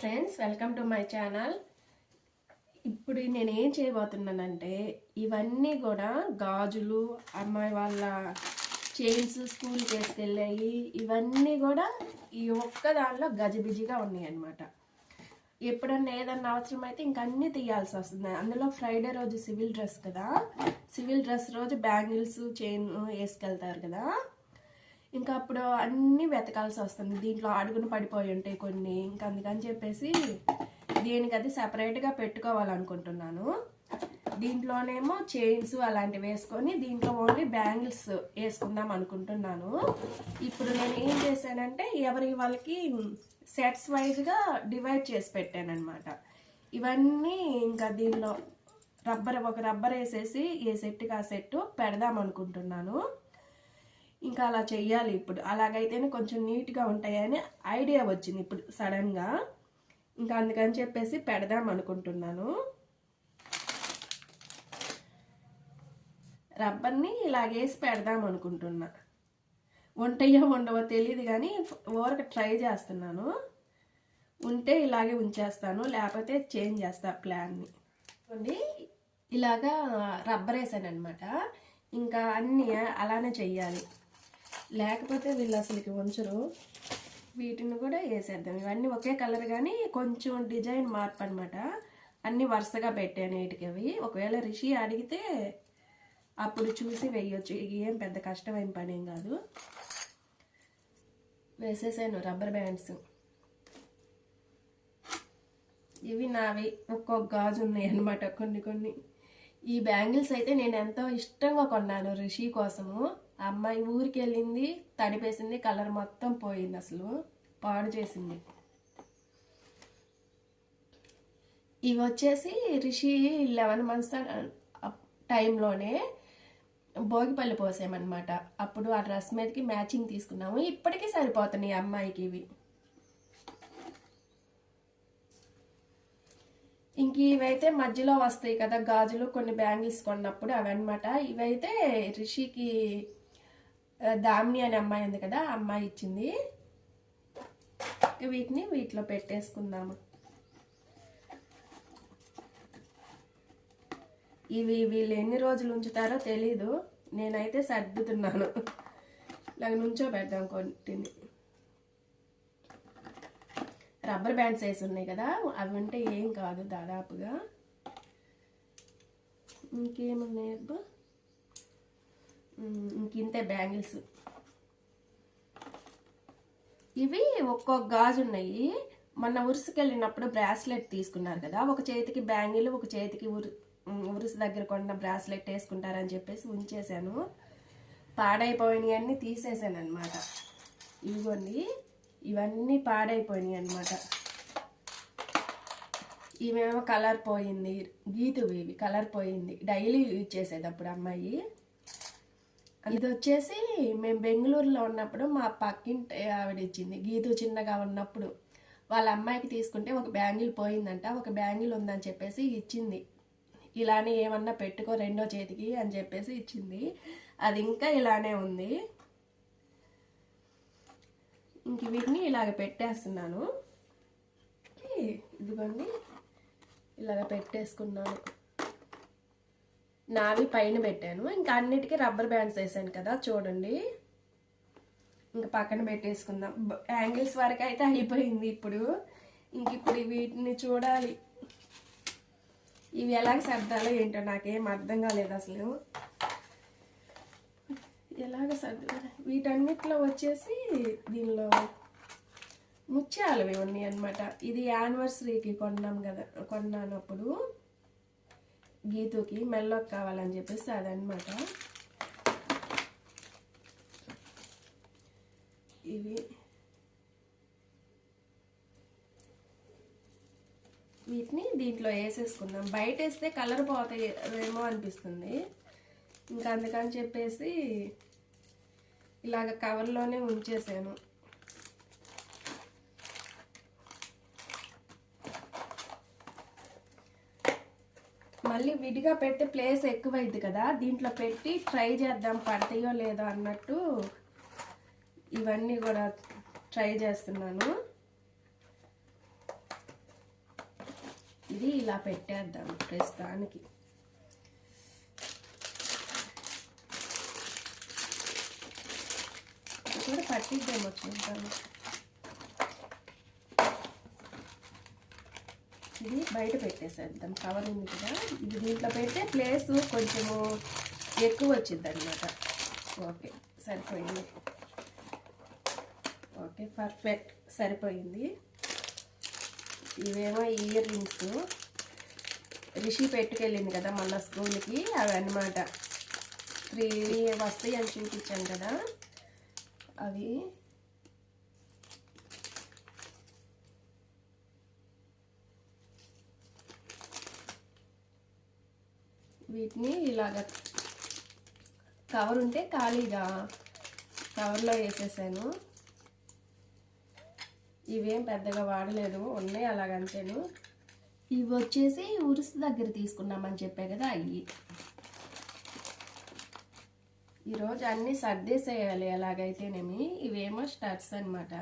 Friends, welcome to my channel. ఇప్పుడు నేను ఏం చేయబోతున్నానంటే ఇవన్నీ కూడా గాజులు, అమ్మాయి వాళ్ళ చైన్స్, స్కూల్కి వేసుకెళ్ళాయి, ఇవన్నీ కూడా ఈ ఒక్క దానిలో గజిబిజిగా ఉన్నాయి అన్నమాట. ఎప్పుడన్నా ఏదన్నా అవసరం అయితే ఇంక అన్నీ తీయాల్సి వస్తుంది. అందులో ఫ్రైడే రోజు సివిల్ డ్రెస్ కదా, సివిల్ డ్రెస్ రోజు బ్యాంగిల్స్, చైన్ వేసుకెళ్తారు కదా, ఇంకా అప్పుడు అన్నీ వెతకాల్సి వస్తుంది. దీంట్లో అడుగును పడిపోయి ఉంటాయి కొన్ని, ఇంకా అందుకని చెప్పేసి దీనికి అది సపరేట్గా పెట్టుకోవాలనుకుంటున్నాను. దీంట్లోనేమో చైన్స్ అలాంటివి వేసుకొని దీంట్లో ఓన్లీ బ్యాంగిల్స్ వేసుకుందాం అనుకుంటున్నాను. ఇప్పుడు నేను ఏం చేశానంటే ఎవరి వాళ్ళకి సెట్స్ వైజ్గా డివైడ్ చేసి పెట్టానమాట. ఇవన్నీ ఇంకా దీనిలో ఒక రబ్బర్ వేసేసి ఏ సెట్కి ఆ సెట్ పెడదాం అనుకుంటున్నాను. ఇంకా అలా చెయ్యాలి. ఇప్పుడు అలాగైతేనే కొంచెం నీట్గా ఉంటాయని ఐడియా వచ్చింది ఇప్పుడు సడన్గా. ఇంకా అందుకని చెప్పేసి పెడదాం అనుకుంటున్నాను. రబ్బర్ని ఇలాగేసి పెడదాం అనుకుంటున్నా. ఉంటాయో ఉండవో తెలియదు కానీ ఊరక ట్రై చేస్తున్నాను. ఉంటే ఇలాగే ఉంచేస్తాను, లేకపోతే చేంజ్ చేస్తా ప్లాన్ని. ఇలాగా రబ్బర్ వేసాను అనమాట. ఇంకా అన్నీ అలానే చెయ్యాలి, లేకపోతే వీళ్ళు అసలుకి ఉంచరు. వీటిని కూడా వేసేద్దాం. ఇవన్నీ ఒకే కలర్ కానీ కొంచెం డిజైన్ మార్పు అనమాట. అన్నీ వరుసగా పెట్టాను వీటికి. అవి ఒకవేళ రిషి అడిగితే అప్పుడు చూసి వేయొచ్చు, ఏం పెద్ద కష్టమైన పని ఏం కాదు. వేసేసాను రబ్బర్ బ్యాండ్స్. ఇవి నావి ఒక్కొక్క గాజు ఉన్నాయి అన్నమాట. కొన్ని ఈ బ్యాంగిల్స్ అయితే నేను ఎంతో ఇష్టంగా కొన్నాను రిషి కోసము. అమ్మాయి ఊరికి వెళ్ళింది, తడిపేసింది, కలర్ మొత్తం పోయింది, అసలు పాడు చేసింది. ఇవి వచ్చేసి రిషి 11 months టైంలోనే భోగిపల్లి పోసామన్నమాట. అప్పుడు ఆ డ్రెస్ మీదకి మ్యాచింగ్ తీసుకున్నాము. ఇప్పటికీ సరిపోతున్నాయి అమ్మాయికి ఇవి. ఇంక ఇవైతే మధ్యలో వస్తాయి కదా గాజులు, కొన్ని బ్యాంగిల్స్ కొన్నప్పుడు అవన్నమాట. ఇవైతే రిషికి దామిని అనే అమ్మాయి ఉంది కదా, అమ్మాయి ఇచ్చింది. వీటిని వీటిలో పెట్టేసుకుందాము. ఇవి వీళ్ళు ఎన్ని రోజులు ఉంచుతారో తెలీదు, నేనైతే సర్దుతున్నాను. ఇలాగ నుంచో పెడదాం కొన్నిటిని. రబ్బర్ బ్యాండ్స్ వేసి ఉన్నాయి కదా, అవి ఉంటే ఏం కాదు దాదాపుగా. ఇంకేమున్నాయి అబ్బా, ఇంకింతే బ్యాంగిల్స్. ఇవి ఒక్కొక్క గాజు ఉన్నాయి. మొన్న ఉరుసుకి వెళ్ళినప్పుడు బ్రాస్లెట్ తీసుకున్నారు కదా, ఒక చేతికి బ్యాంగిల్, ఒక చేతికి ఉరుసు దగ్గర కొన్న బ్రాస్లెట్ వేసుకుంటారని చెప్పేసి ఉంచేసాను. పాడైపోయినాయి అన్నీ తీసేసాను అనమాట. ఇదిగోండి, ఇవన్నీ పాడైపోయినాయి అనమాట. ఇవేమో కలర్ పోయింది, గీతువి ఇవి కలర్ పోయింది, డైలీ యూజ్ చేసేది అప్పుడు అమ్మాయి. ఇది వచ్చేసి మేము బెంగళూరులో ఉన్నప్పుడు మా పక్కింటి ఆవిడ ఇచ్చింది. గీతు చిన్నగా ఉన్నప్పుడు వాళ్ళ అమ్మాయికి తీసుకుంటే ఒక బ్యాంగిల్ పోయిందంట, ఒక బ్యాంగిల్ ఉందని చెప్పేసి ఇచ్చింది. ఇలానే ఏమన్నా పెట్టుకో రెండో చేతికి అని చెప్పేసి ఇచ్చింది. అది ఇంకా ఇలానే ఉంది. ఇంక వీటిని ఇలాగ పెట్టేస్తున్నాను. ఇదిగోండి, ఇలాగ పెట్టేసుకున్నాను. నావి పైన పెట్టాను. ఇంకా అన్నిటికీ రబ్బర్ బ్యాండ్స్ వేసాను కదా, చూడండి. ఇంకా పక్కన పెట్టేసుకుందాం. యాంగిల్స్ వరకు అయితే అయిపోయింది. ఇప్పుడు వీటిని చూడాలి. ఇవి ఎలాగ సర్దాలో ఏంటో నాకేం అర్థం కాలేదు అసలు. ఎలాగ సర్దాలి? వీటన్నిటిలో వచ్చేసి దీనిలో ముత్యాలు ఉన్నాయి అన్నమాట. ఇది యానివర్సరీకి కొన్నాను అప్పుడు గీతుకి మెల్లోకి కావాలని చెప్పేసి అదనమాట. వీటిని దీంట్లో వేసేసుకుందాం. బయట వేస్తే కలర్ పోతాయేమో అనిపిస్తుంది. ఇంకా అందుకని చెప్పేసి ఇలాగ కవర్లోనే ఉంచేసాను. మళ్ళీ విడిగా పెడితే ప్లేస్ ఎక్కువైంది కదా, దీంట్లో పెట్టి ట్రై చేద్దాం పడతాయో లేదో అన్నట్టు ఇవన్నీ కూడా ట్రై చేస్తున్నాను. ఇది ఇలా పెట్టేద్దాం ప్రస్తుతానికి. ఇది కూడా పట్టిద్దాం చూద్దాము. ఇది బయట పెట్టేసేద్దాం, కవర్ ఉంది కదా. ఇది దీంట్లో పెడితే ప్లేస్ కొంచెము ఎక్కువ వచ్చింది అనమాట. ఓకే, సరిపోయింది. ఓకే, పర్ఫెక్ట్, సరిపోయింది. ఇవేమో ఇయర్ రింగ్స్ రిషి పెట్టుకెళ్ళింది కదా మొన్న స్కూల్కి, అవి అన్నమాట. 3 వస్తాయి అని చూపించాను కదా, అవి. వీటిని ఇలాగ కవర్ ఉంటే ఖాళీగా కవర్లో వేసేసాను. ఇవేం పెద్దగా వాడలేదు, ఉన్నాయి అలాగంతేను. ఇవి వచ్చేసి ఉరుసు దగ్గర తీసుకున్నామని చెప్పే కదా, అవి. ఈరోజు అన్నీ సర్దేసేయాలి ఎలాగైతేనేమి. ఇవేమో స్టడ్స్ అనమాట.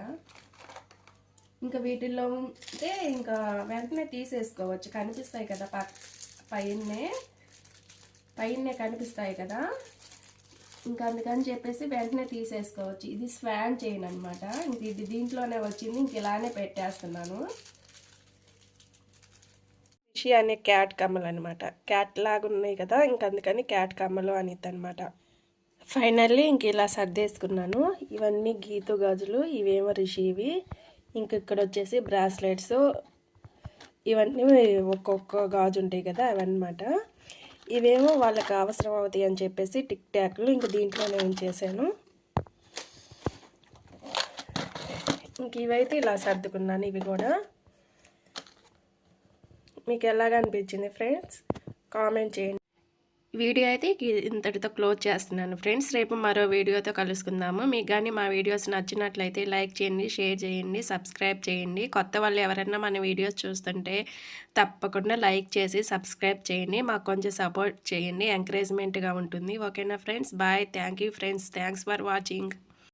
ఇంకా వీటిల్లో ఉంటే ఇంకా వెంటనే తీసేసుకోవచ్చు, కనిపిస్తాయి కదా పైనే కనిపిస్తాయి కదా, ఇంకా అందుకని చెప్పేసి వెంటనే తీసేసుకోవచ్చు. ఇది స్వాన్ చైన్ అనమాట. ఇంక ఇది దీంట్లోనే వచ్చింది, ఇంక ఇలానే పెట్టేస్తున్నాను. రిషి అనే క్యాట్ కమ్మలు అనమాట. క్యాట్ లాగా ఉన్నాయి కదా, ఇంక అందుకని క్యాట్ కమ్మలు అనిద్ది అనమాట. ఫైనల్లీ ఇంక ఇలా సర్దేసుకున్నాను. ఇవన్నీ గీతు గాజులు, ఇవేమో రిషివి. ఇంక ఇక్కడ వచ్చేసి బ్రాస్లెట్స్, ఇవన్నీ ఒక్కొక్క గాజు ఉంటాయి కదా అవన్నమాట. ఇవేమో వాళ్ళకి అవసరం అవుతాయి అని చెప్పేసి టిక్ టాక్లు ఇంక దీంట్లోనే ఉంచేసాను. ఇంక ఇవైతే ఇలా సర్దుకున్నాను. ఇవి కూడా మీకు ఎలాగ అనిపించింది ఫ్రెండ్స్, కామెంట్ చేయండి. వీడియో అయితే ఇంతటితో క్లోజ్ చేస్తున్నాను ఫ్రెండ్స్. రేపు మరో వీడియోతో కలుసుకుందాము. మీకు కానీ మా వీడియోస్ నచ్చినట్లయితే లైక్ చేయండి, షేర్ చేయండి, సబ్స్క్రైబ్ చేయండి. కొత్త వాళ్ళు ఎవరైనా మన వీడియోస్ చూస్తుంటే తప్పకుండా లైక్ చేసి సబ్స్క్రైబ్ చేయండి. మాకు కొంచెం సపోర్ట్ చేయండి, ఎంకరేజ్మెంట్గా ఉంటుంది. ఓకేనా friends, bye. Thank you friends, thanks for watching.